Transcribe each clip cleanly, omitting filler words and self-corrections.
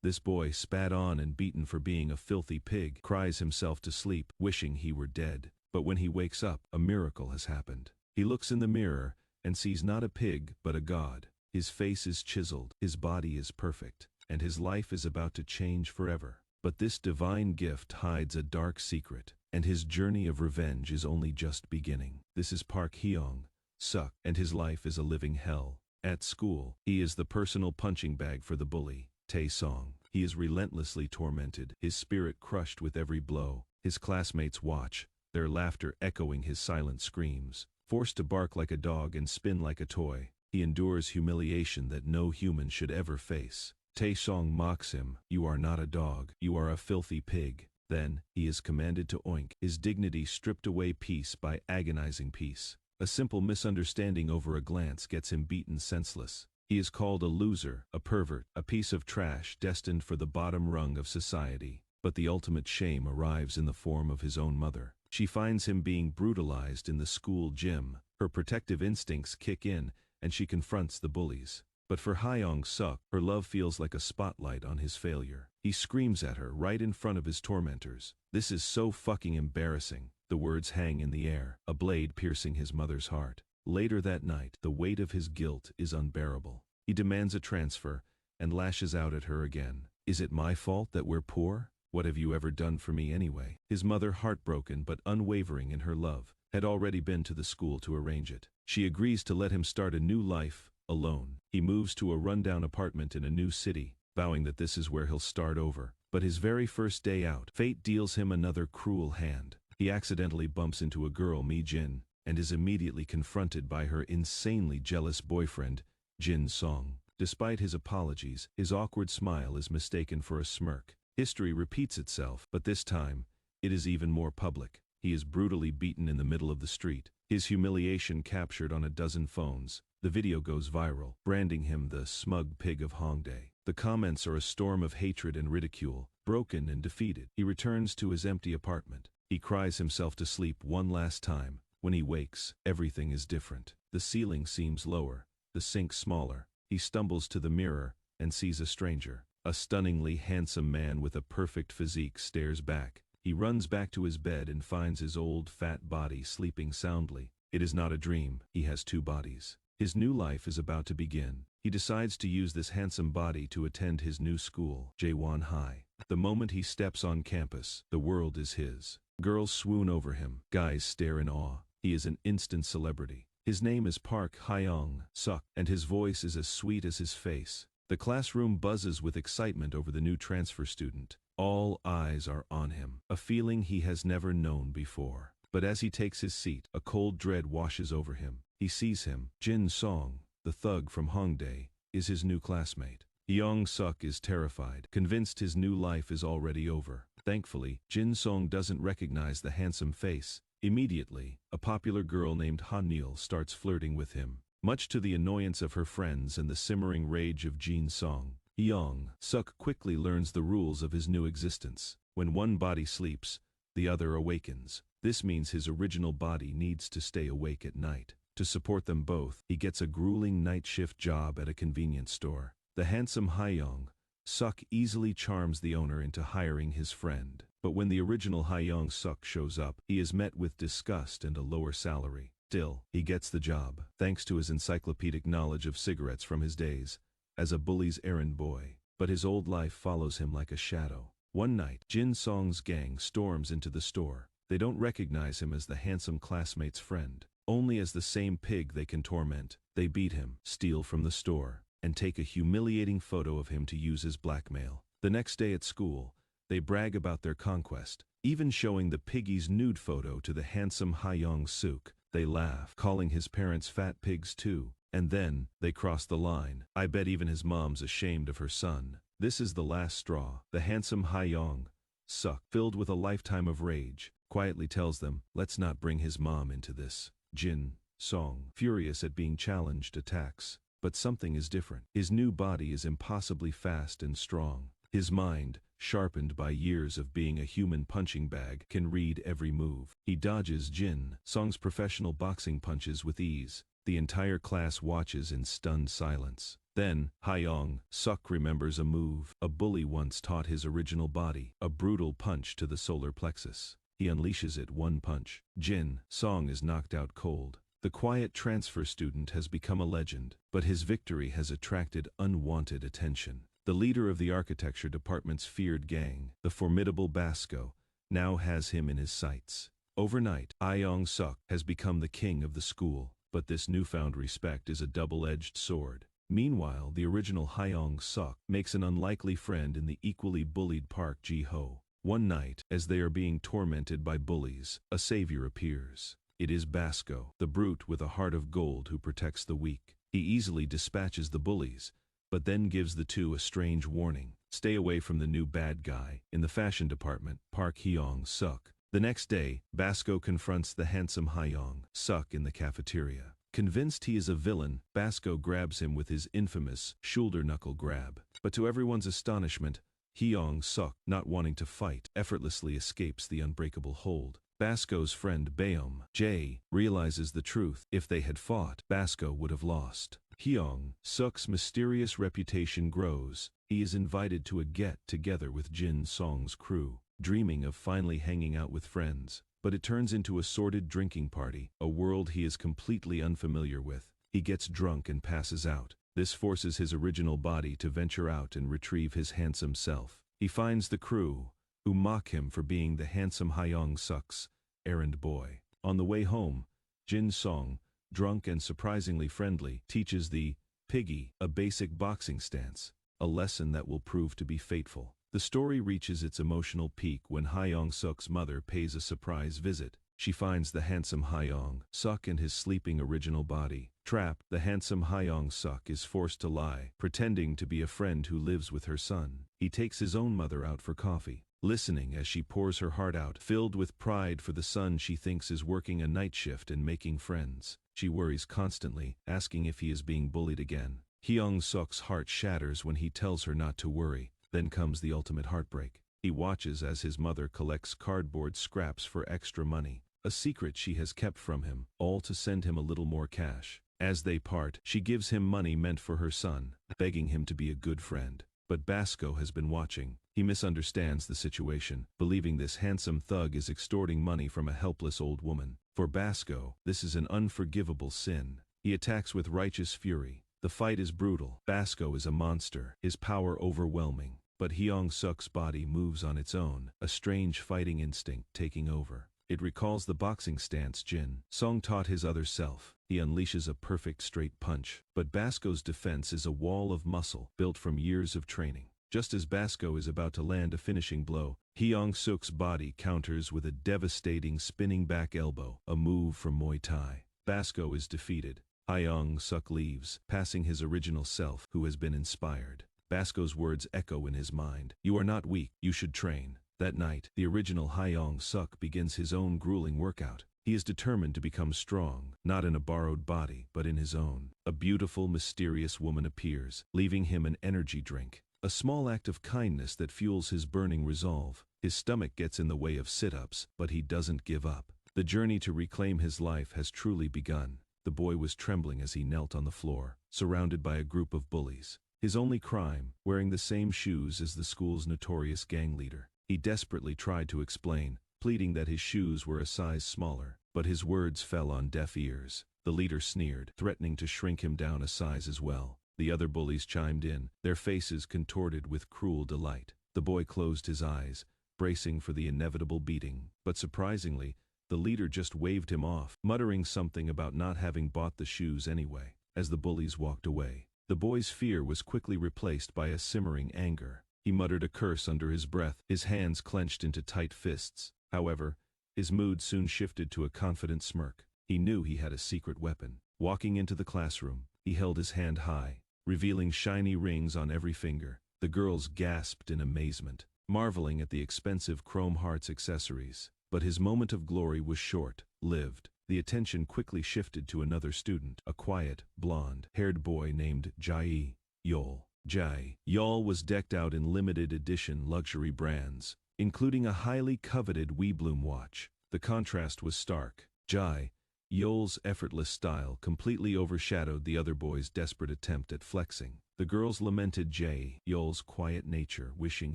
This boy, spat on and beaten for being a filthy pig, cries himself to sleep, wishing he were dead. But when he wakes up, a miracle has happened. He looks in the mirror and sees not a pig but a god. His face is chiseled, his body is perfect, and his life is about to change forever. But this divine gift hides a dark secret, and his journey of revenge is only just beginning. This is Park Hyeong-seok, and his life is a living hell. At school, he is the personal punching bag for the bully, Tae-song. He is relentlessly tormented, his spirit crushed with every blow. His classmates watch, their laughter echoing his silent screams. Forced to bark like a dog and spin like a toy, he endures humiliation that no human should ever face. Tae-song mocks him, "You are not a dog, you are a filthy pig." Then, he is commanded to oink, his dignity stripped away piece by agonizing piece. A simple misunderstanding over a glance gets him beaten senseless. He is called a loser, a pervert, a piece of trash destined for the bottom rung of society. But the ultimate shame arrives in the form of his own mother. She finds him being brutalized in the school gym. Her protective instincts kick in, and she confronts the bullies. But for Hyeong-seok, her love feels like a spotlight on his failure. He screams at her right in front of his tormentors. "This is so fucking embarrassing." The words hang in the air, a blade piercing his mother's heart. Later that night, the weight of his guilt is unbearable. He demands a transfer, and lashes out at her again. "Is it my fault that we're poor? What have you ever done for me anyway?" His mother, heartbroken but unwavering in her love, had already been to the school to arrange it. She agrees to let him start a new life, alone. He moves to a rundown apartment in a new city, vowing that this is where he'll start over. But his very first day out, fate deals him another cruel hand. He accidentally bumps into a girl, Mi-jin, and is immediately confronted by her insanely jealous boyfriend, Jin-song. Despite his apologies, his awkward smile is mistaken for a smirk. History repeats itself, but this time, it is even more public. He is brutally beaten in the middle of the street, his humiliation captured on a dozen phones. The video goes viral, branding him the smug pig of Hongdae. The comments are a storm of hatred and ridicule. Broken and defeated, he returns to his empty apartment. He cries himself to sleep one last time. When he wakes, everything is different. The ceiling seems lower, the sink smaller. He stumbles to the mirror and sees a stranger. A stunningly handsome man with a perfect physique stares back. He runs back to his bed and finds his old fat body sleeping soundly. It is not a dream, he has two bodies. His new life is about to begin. He decides to use this handsome body to attend his new school, Jaewon High. The moment he steps on campus, the world is his. Girls swoon over him, guys stare in awe. He is an instant celebrity. His name is Park Hyeong-seok, and his voice is as sweet as his face. The classroom buzzes with excitement over the new transfer student. All eyes are on him, a feeling he has never known before. But as he takes his seat, a cold dread washes over him. He sees him. Jin-song, the thug from Hongdae, is his new classmate. Hyeong-seok is terrified, convinced his new life is already over. Thankfully, Jin-song doesn't recognize the handsome face. Immediately, a popular girl named Han-il starts flirting with him. Much to the annoyance of her friends and the simmering rage of Jin-song, Hyeong-seok quickly learns the rules of his new existence. When one body sleeps, the other awakens. This means his original body needs to stay awake at night. To support them both, he gets a grueling night shift job at a convenience store. The handsome Hyeong-seok easily charms the owner into hiring his friend. But when the original Hyeong-seok shows up, he is met with disgust and a lower salary. Still, he gets the job, thanks to his encyclopedic knowledge of cigarettes from his days as a bully's errand boy. But his old life follows him like a shadow. One night, Jin-song's gang storms into the store. They don't recognize him as the handsome classmate's friend, only as the same pig they can torment. They beat him, steal from the store, and take a humiliating photo of him to use as blackmail. The next day at school, they brag about their conquest, even showing the piggy's nude photo to the handsome Hyeong-seok. They laugh, calling his parents fat pigs too. And then, they cross the line. I bet even his mom's ashamed of her son. This is the last straw. The handsome Hyeong-seok, filled with a lifetime of rage, quietly tells them, let's not bring his mom into this. Jin-song, furious at being challenged, attacks. But something is different. His new body is impossibly fast and strong. His mind, sharpened by years of being a human punching bag, can read every move. He dodges Jin-song's professional boxing punches with ease. The entire class watches in stunned silence. Then, Hyeong-seok remembers a move a bully once taught his original body, a brutal punch to the solar plexus. He unleashes it one punch. Jin-song is knocked out cold. The quiet transfer student has become a legend, but his victory has attracted unwanted attention. The leader of the architecture department's feared gang, the formidable Basco, now has him in his sights. Overnight, Hyeong-seok has become the king of the school, but this newfound respect is a double-edged sword. Meanwhile, the original Hyeong-seok makes an unlikely friend in the equally bullied Park Ji-ho. One night, as they are being tormented by bullies, a savior appears. It is Basco, the brute with a heart of gold who protects the weak. He easily dispatches the bullies, but then gives the two a strange warning. Stay away from the new bad guy. In the fashion department, Park Hyeong-seok. The next day, Basco confronts the handsome Hyeong-seok in the cafeteria. Convinced he is a villain, Basco grabs him with his infamous shoulder-knuckle grab. But to everyone's astonishment, Hyeong-seok, not wanting to fight, effortlessly escapes the unbreakable hold. Basco's friend Baeom-jae realizes the truth. If they had fought, Basco would have lost. Hyeong-seok's mysterious reputation grows. He is invited to a get-together with Jin-song's crew, dreaming of finally hanging out with friends. But it turns into a sordid drinking party, a world he is completely unfamiliar with. He gets drunk and passes out. This forces his original body to venture out and retrieve his handsome self. He finds the crew, who mock him for being the handsome Hyeong-seok's errand boy. On the way home, Jin-song, drunk and surprisingly friendly, teaches the piggy a basic boxing stance, a lesson that will prove to be fateful. The story reaches its emotional peak when Hyeong-seok's mother pays a surprise visit. She finds the handsome Hyeong-seok in his sleeping original body. Trapped, the handsome Hyeong-seok is forced to lie, pretending to be a friend who lives with her son. He takes his own mother out for coffee, listening as she pours her heart out, filled with pride for the son she thinks is working a night shift and making friends. She worries constantly, asking if he is being bullied again. Hyeong-seok's heart shatters when he tells her not to worry. Then comes the ultimate heartbreak. He watches as his mother collects cardboard scraps for extra money, a secret she has kept from him, all to send him a little more cash. As they part, she gives him money meant for her son, begging him to be a good friend. But Basco has been watching. He misunderstands the situation, believing this handsome thug is extorting money from a helpless old woman. For Basco, this is an unforgivable sin. He attacks with righteous fury. The fight is brutal. Basco is a monster, his power overwhelming. But Hyeong-seok's body moves on its own, a strange fighting instinct taking over. It recalls the boxing stance Jin-song taught his other self. He unleashes a perfect straight punch. But Basco's defense is a wall of muscle, built from years of training. Just as Basco is about to land a finishing blow, Hyeong-seok's body counters with a devastating spinning back elbow, a move from Muay Thai. Basco is defeated. Hyeong-seok leaves, passing his original self, who has been inspired. Basco's words echo in his mind. You are not weak, you should train. That night, the original Hyeong-seok begins his own grueling workout. He is determined to become strong, not in a borrowed body, but in his own. A beautiful, mysterious woman appears, leaving him an energy drink. A small act of kindness that fuels his burning resolve. His stomach gets in the way of sit-ups, but he doesn't give up. The journey to reclaim his life has truly begun. The boy was trembling as he knelt on the floor, surrounded by a group of bullies. His only crime, wearing the same shoes as the school's notorious gang leader. He desperately tried to explain, pleading that his shoes were a size smaller, but his words fell on deaf ears. The leader sneered, threatening to shrink him down a size as well. The other bullies chimed in, their faces contorted with cruel delight. The boy closed his eyes, bracing for the inevitable beating, but surprisingly, the leader just waved him off, muttering something about not having bought the shoes anyway. As the bullies walked away, the boy's fear was quickly replaced by a simmering anger. He muttered a curse under his breath, his hands clenched into tight fists. However, his mood soon shifted to a confident smirk. He knew he had a secret weapon. Walking into the classroom, he held his hand high, revealing shiny rings on every finger. The girls gasped in amazement, marveling at the expensive chrome hearts accessories. But his moment of glory was short-lived. The attention quickly shifted to another student, a quiet, blonde-haired boy named Jae-yeol. Jae-yeol was decked out in limited edition luxury brands, including a highly coveted Weebloom watch. The contrast was stark. Jae Yeol's effortless style completely overshadowed the other boys' desperate attempt at flexing. The girls lamented Yeol's quiet nature, wishing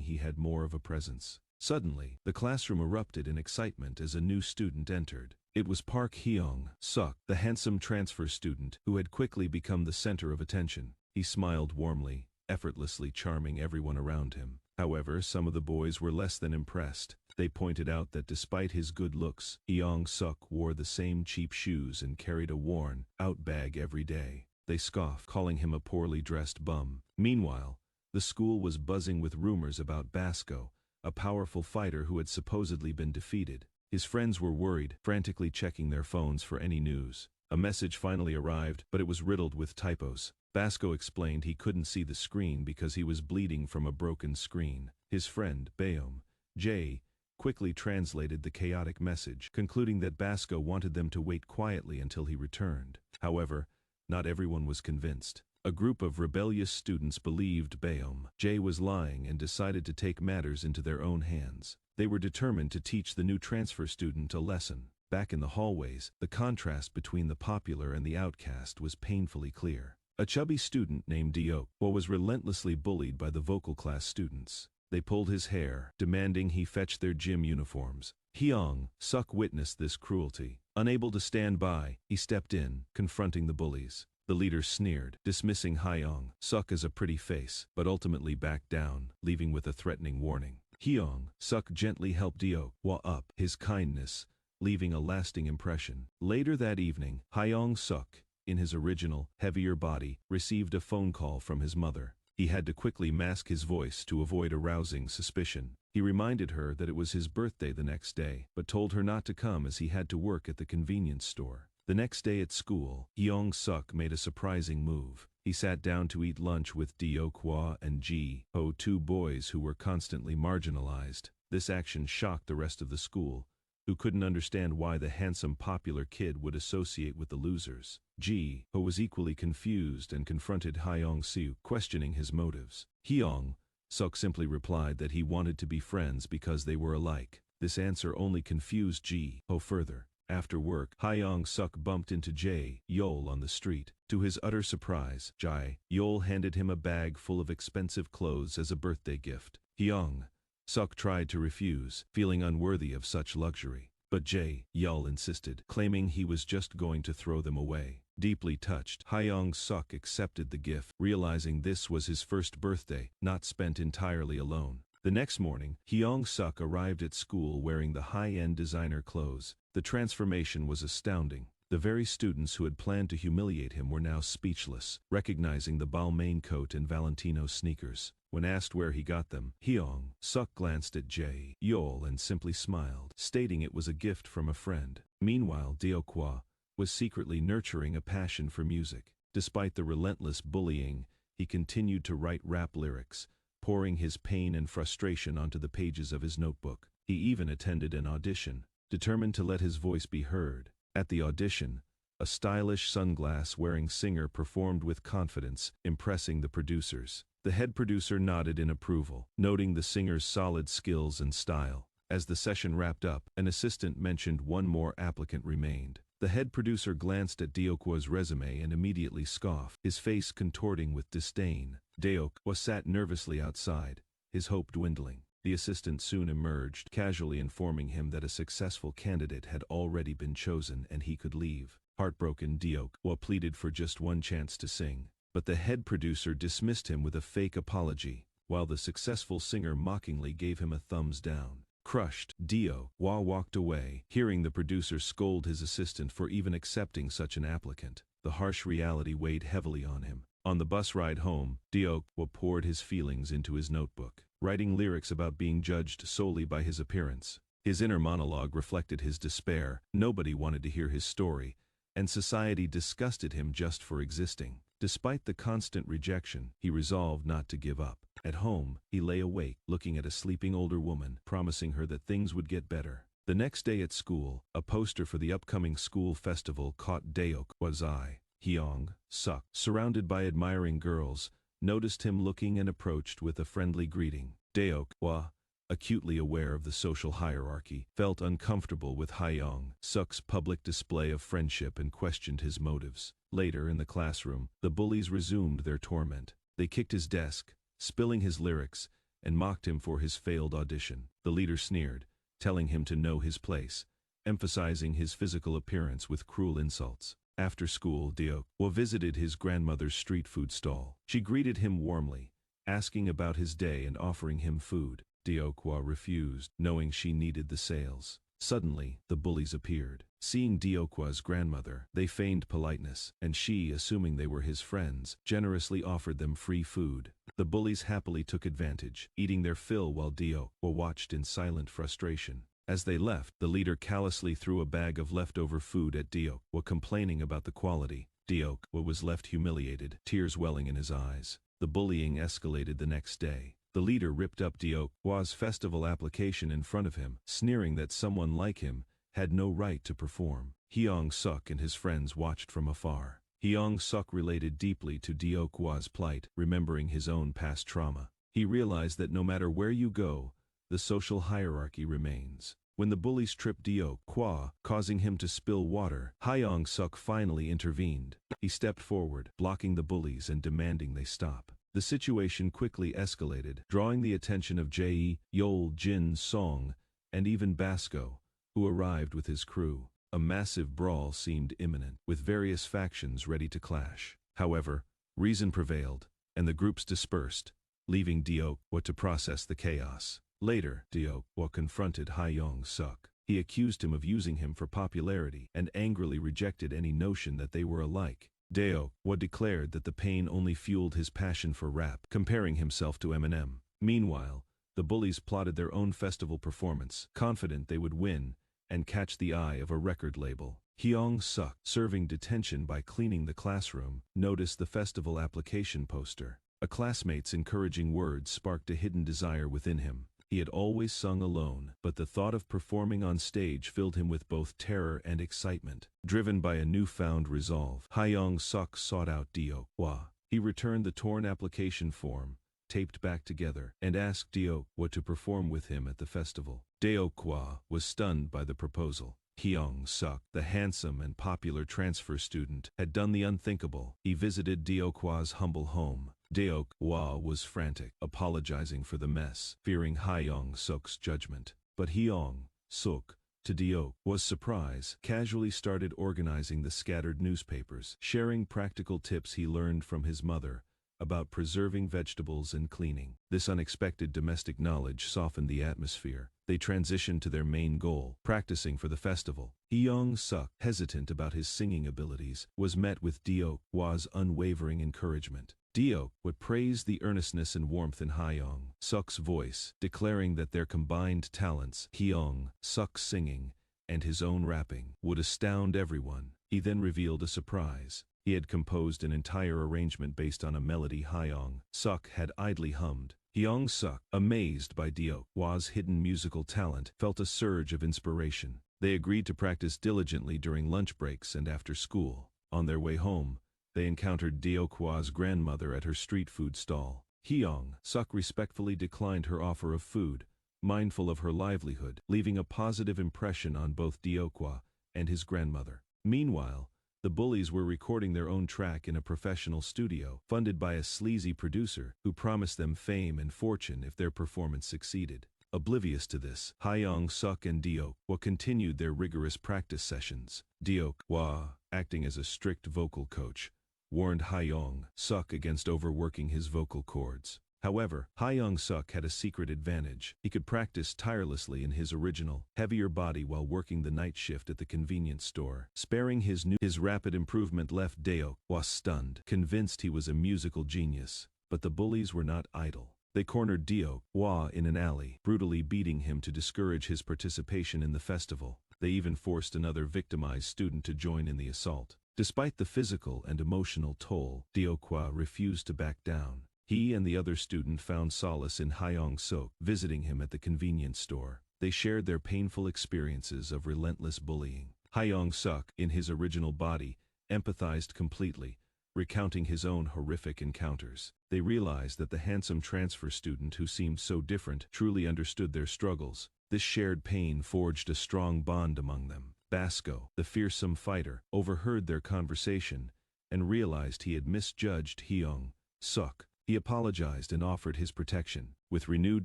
he had more of a presence. Suddenly, the classroom erupted in excitement as a new student entered. It was Park Hyeong-seok, the handsome transfer student, who had quickly become the center of attention. He smiled warmly, effortlessly charming everyone around him. However, some of the boys were less than impressed. They pointed out that despite his good looks, Hyeong-seok wore the same cheap shoes and carried a worn-out bag every day. They scoffed, calling him a poorly dressed bum. Meanwhile, the school was buzzing with rumors about Basco, a powerful fighter who had supposedly been defeated. His friends were worried, frantically checking their phones for any news. A message finally arrived, but it was riddled with typos. Basco explained he couldn't see the screen because he was bleeding from a broken screen. His friend, Baeom J, quickly translated the chaotic message, concluding that Basco wanted them to wait quietly until he returned. However, not everyone was convinced. A group of rebellious students believed Baeom J was lying and decided to take matters into their own hands. They were determined to teach the new transfer student a lesson. Back in the hallways, the contrast between the popular and the outcast was painfully clear. A chubby student named Deok was relentlessly bullied by the vocal class students. They pulled his hair, demanding he fetch their gym uniforms. Hyeong-seok witnessed this cruelty. Unable to stand by, he stepped in, confronting the bullies. The leader sneered, dismissing Hyeong-seok as a pretty face, but ultimately backed down, leaving with a threatening warning. Hyeong-seok gently helped Deok up, his kindness leaving a lasting impression. Later that evening, Hyeong-seok, in his original, heavier body, received a phone call from his mother. He had to quickly mask his voice to avoid arousing suspicion. He reminded her that it was his birthday the next day, but told her not to come as he had to work at the convenience store. The next day at school, Hyeong-seok made a surprising move. He sat down to eat lunch with Deok and Ji-ho, two boys who were constantly marginalized. This action shocked the rest of the school, who couldn't understand why the handsome popular kid would associate with the losers. Ji-ho was equally confused and confronted Hyeong-seok, questioning his motives. Hyeong-seok simply replied that he wanted to be friends because they were alike. This answer only confused Ji-ho further. After work, Hyeong-seok bumped into Jae-yeol on the street. To his utter surprise, Jae-yeol handed him a bag full of expensive clothes as a birthday gift. Hyeong-seok tried to refuse, feeling unworthy of such luxury. But Jae-yeol insisted, claiming he was just going to throw them away. Deeply touched, Hyeong-seok accepted the gift, realizing this was his first birthday, not spent entirely alone. The next morning, Hyeong-seok arrived at school wearing the high-end designer clothes. The transformation was astounding. The very students who had planned to humiliate him were now speechless, recognizing the Balmain coat and Valentino sneakers. When asked where he got them, Hyeong-seok glanced at Jae-yeol and simply smiled, stating it was a gift from a friend. Meanwhile, Deok was secretly nurturing a passion for music. Despite the relentless bullying, he continued to write rap lyrics, pouring his pain and frustration onto the pages of his notebook. He even attended an audition, determined to let his voice be heard. At the audition, a stylish sunglass-wearing singer performed with confidence, impressing the producers. The head producer nodded in approval, noting the singer's solid skills and style. As the session wrapped up, an assistant mentioned one more applicant remained. The head producer glanced at Deokwa's resume and immediately scoffed, his face contorting with disdain. Deokwa sat nervously outside, his hope dwindling. The assistant soon emerged, casually informing him that a successful candidate had already been chosen and he could leave. Heartbroken, Deokwa pleaded for just one chance to sing, but the head producer dismissed him with a fake apology, while the successful singer mockingly gave him a thumbs down. Crushed, Deokwa walked away, hearing the producer scold his assistant for even accepting such an applicant. The harsh reality weighed heavily on him. On the bus ride home, Deokwa poured his feelings into his notebook, writing lyrics about being judged solely by his appearance. His inner monologue reflected his despair. Nobody wanted to hear his story, and society disgusted him just for existing. Despite the constant rejection, he resolved not to give up. At home, he lay awake, looking at a sleeping older woman, promising her that things would get better. The next day at school, a poster for the upcoming school festival caught Deokwa's eye. Hyeong-seok, surrounded by admiring girls, noticed him looking and approached with a friendly greeting. Deokwa acutely aware of the social hierarchy, felt uncomfortable with Hyeong-seok's public display of friendship and questioned his motives. Later in the classroom, the bullies resumed their torment. They kicked his desk, spilling his lyrics, and mocked him for his failed audition. The leader sneered, telling him to know his place, emphasizing his physical appearance with cruel insults. After school, Hyeong-seok visited his grandmother's street food stall. She greeted him warmly, asking about his day and offering him food. Hyeong-seok refused, knowing she needed the sales. Suddenly, the bullies appeared. Seeing Hyeong-seok's grandmother, they feigned politeness, and she, assuming they were his friends, generously offered them free food. The bullies happily took advantage, eating their fill while Hyeong-seok watched in silent frustration. As they left, the leader callously threw a bag of leftover food at Hyeong-seok, complaining about the quality. Hyeong-seok was left humiliated, tears welling in his eyes. The bullying escalated the next day. The leader ripped up Hyeong-seok's festival application in front of him, sneering that someone like him had no right to perform. Hyeong-seok and his friends watched from afar. Hyeong-seok related deeply to Hyeong-seok's plight, remembering his own past trauma. He realized that no matter where you go, the social hierarchy remains. When the bullies tripped Hyeong-seok, causing him to spill water, Hyeong-seok finally intervened. He stepped forward, blocking the bullies and demanding they stop. The situation quickly escalated, drawing the attention of Jae, Yeol, Jin, Song, and even Basco, who arrived with his crew. A massive brawl seemed imminent, with various factions ready to clash. However, reason prevailed, and the groups dispersed, leaving Hyeong-seok to process the chaos. Later, Hyeong-seok confronted Hyeong-seok. He accused him of using him for popularity and angrily rejected any notion that they were alike. Hyeong-seok declared that the pain only fueled his passion for rap, comparing himself to Eminem. Meanwhile, the bullies plotted their own festival performance, confident they would win and catch the eye of a record label. Hyeong-seok, serving detention by cleaning the classroom, noticed the festival application poster. A classmate's encouraging words sparked a hidden desire within him. He had always sung alone, but the thought of performing on stage filled him with both terror and excitement. Driven by a newfound resolve, Hyeong-seok sought out Hyeong-seok. He returned the torn application form, taped back together, and asked Hyeong-seok to perform with him at the festival. Hyeong-seok was stunned by the proposal. Hyeong-seok, the handsome and popular transfer student, had done the unthinkable. He visited Hyeong-seok's humble home. Hyeong-seok was frantic, apologizing for the mess, fearing Hyeong-seok's judgment. But Hyeong-seok, to Hyeong-seok's surprise, casually started organizing the scattered newspapers, sharing practical tips he learned from his mother about preserving vegetables and cleaning. This unexpected domestic knowledge softened the atmosphere. They transitioned to their main goal, practicing for the festival. Hyeong-seok, hesitant about his singing abilities, was met with Hyeong-seok's unwavering encouragement. Hyeong-seok praised the earnestness and warmth in Hyeong-seok's voice, declaring that their combined talents, Hyeong-seok's singing and his own rapping, would astound everyone. He then revealed a surprise. He had composed an entire arrangement based on a melody Hyeong-seok had idly hummed. Hyeong-seok, amazed by Hyeong-seok's hidden musical talent, felt a surge of inspiration. They agreed to practice diligently during lunch breaks and after school. On their way home, they encountered Hyeong-seok's grandmother at her street food stall. Hyeong-seok respectfully declined her offer of food, mindful of her livelihood, leaving a positive impression on both Hyeong-seok and his grandmother. Meanwhile, the bullies were recording their own track in a professional studio, funded by a sleazy producer who promised them fame and fortune if their performance succeeded. Oblivious to this, Hyeong-seok and Hyeong-seok continued their rigorous practice sessions. Hyeong-seok, acting as a strict vocal coach, warned Hyeong-seok against overworking his vocal cords. However, Hyeong-seok had a secret advantage. He could practice tirelessly in his original, heavier body while working the night shift at the convenience store. Sparing his rapid improvement left Hyeong-seok stunned, convinced he was a musical genius. But the bullies were not idle. They cornered Hyeong-seok in an alley, brutally beating him to discourage his participation in the festival. They even forced another victimized student to join in the assault. Despite the physical and emotional toll, Hyeong-seok refused to back down. He and the other student found solace in Hyeong-seok, visiting him at the convenience store. They shared their painful experiences of relentless bullying. Hyeong-seok, in his original body, empathized completely, recounting his own horrific encounters. They realized that the handsome transfer student who seemed so different truly understood their struggles. This shared pain forged a strong bond among them. Basco, the fearsome fighter, overheard their conversation and realized he had misjudged Hyeong-seok. He apologized and offered his protection. With renewed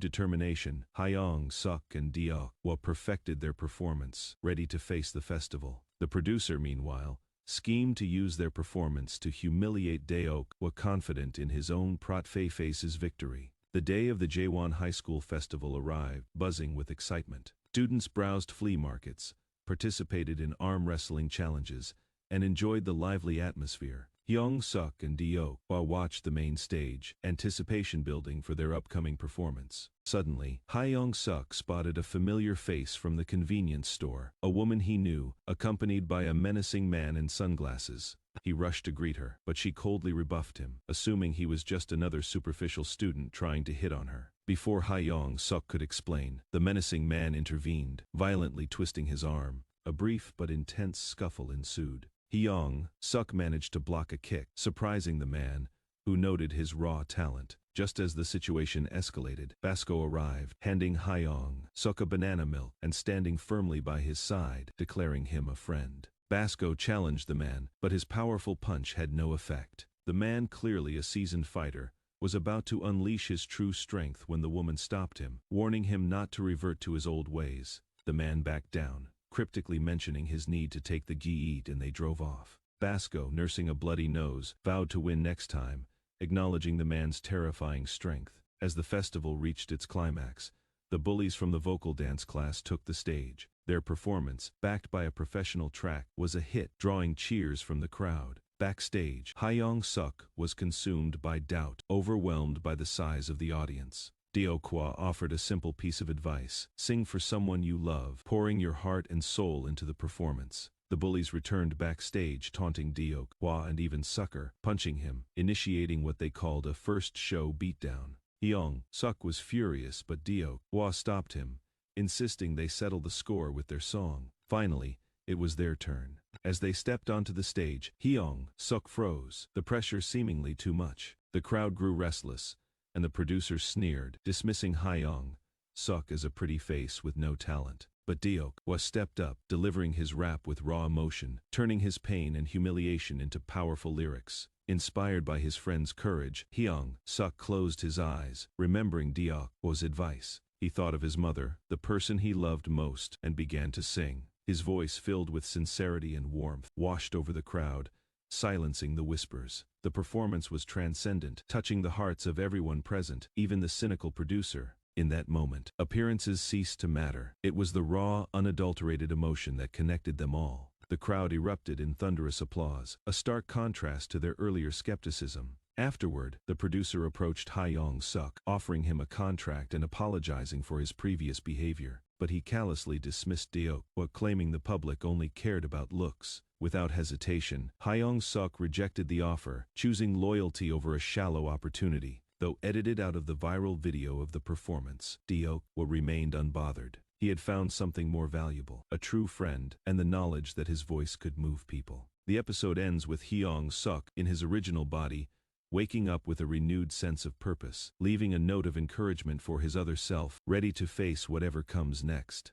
determination, Hyeong-seok and Deok perfected their performance, ready to face the festival. The producer, meanwhile, schemed to use their performance to humiliate Deok, confident in his own face's victory. The day of the Jaewon High School Festival arrived, buzzing with excitement. Students browsed flea markets, participated in arm wrestling challenges, and enjoyed the lively atmosphere. Hyeong-seok and Deok watched the main stage, anticipation building for their upcoming performance. Suddenly, Hyeong-seok spotted a familiar face from the convenience store, a woman he knew, accompanied by a menacing man in sunglasses. He rushed to greet her, but she coldly rebuffed him, assuming he was just another superficial student trying to hit on her. Before Hyeong-seok could explain, the menacing man intervened, violently twisting his arm. A brief but intense scuffle ensued. Hyeong-seok managed to block a kick, surprising the man, who noted his raw talent. Just as the situation escalated, Basco arrived, handing Hyeong-seok a banana milk and standing firmly by his side, declaring him a friend. Basco challenged the man, but his powerful punch had no effect. The man, clearly a seasoned fighter, was about to unleash his true strength when the woman stopped him, warning him not to revert to his old ways. The man backed down, cryptically mentioning his need to take the gi, and they drove off. Basco, nursing a bloody nose, vowed to win next time, acknowledging the man's terrifying strength. As the festival reached its climax, the bullies from the vocal dance class took the stage. Their performance, backed by a professional track, was a hit, drawing cheers from the crowd. Backstage, Hyeong-seok was consumed by doubt, overwhelmed by the size of the audience. Deok offered a simple piece of advice: sing for someone you love, pouring your heart and soul into the performance. The bullies returned backstage, taunting Deok and even Sucker, punching him, initiating what they called a first show beatdown. Hyeong-seok was furious, but Deok stopped him, insisting they settle the score with their song. Finally, it was their turn. As they stepped onto the stage, Hyeong-seok froze, the pressure seemingly too much. The crowd grew restless, and the producer sneered, dismissing Hyeong-seok as a pretty face with no talent. But Deok stepped up, delivering his rap with raw emotion, turning his pain and humiliation into powerful lyrics. Inspired by his friend's courage, Hyeong-seok closed his eyes, remembering Deok's advice. He thought of his mother, the person he loved most, and began to sing. His voice, filled with sincerity and warmth, washed over the crowd, silencing the whispers. The performance was transcendent, touching the hearts of everyone present, even the cynical producer. In that moment, appearances ceased to matter. It was the raw, unadulterated emotion that connected them all. The crowd erupted in thunderous applause, a stark contrast to their earlier skepticism. Afterward, the producer approached Hyeong-seok, offering him a contract and apologizing for his previous behavior. But he callously dismissed Deok, claiming the public only cared about looks. Without hesitation, Hyeong-seok rejected the offer, choosing loyalty over a shallow opportunity. Though edited out of the viral video of the performance, Deok remained unbothered. He had found something more valuable, a true friend, and the knowledge that his voice could move people. The episode ends with Hyeong-seok, in his original body, waking up with a renewed sense of purpose, leaving a note of encouragement for his other self, ready to face whatever comes next.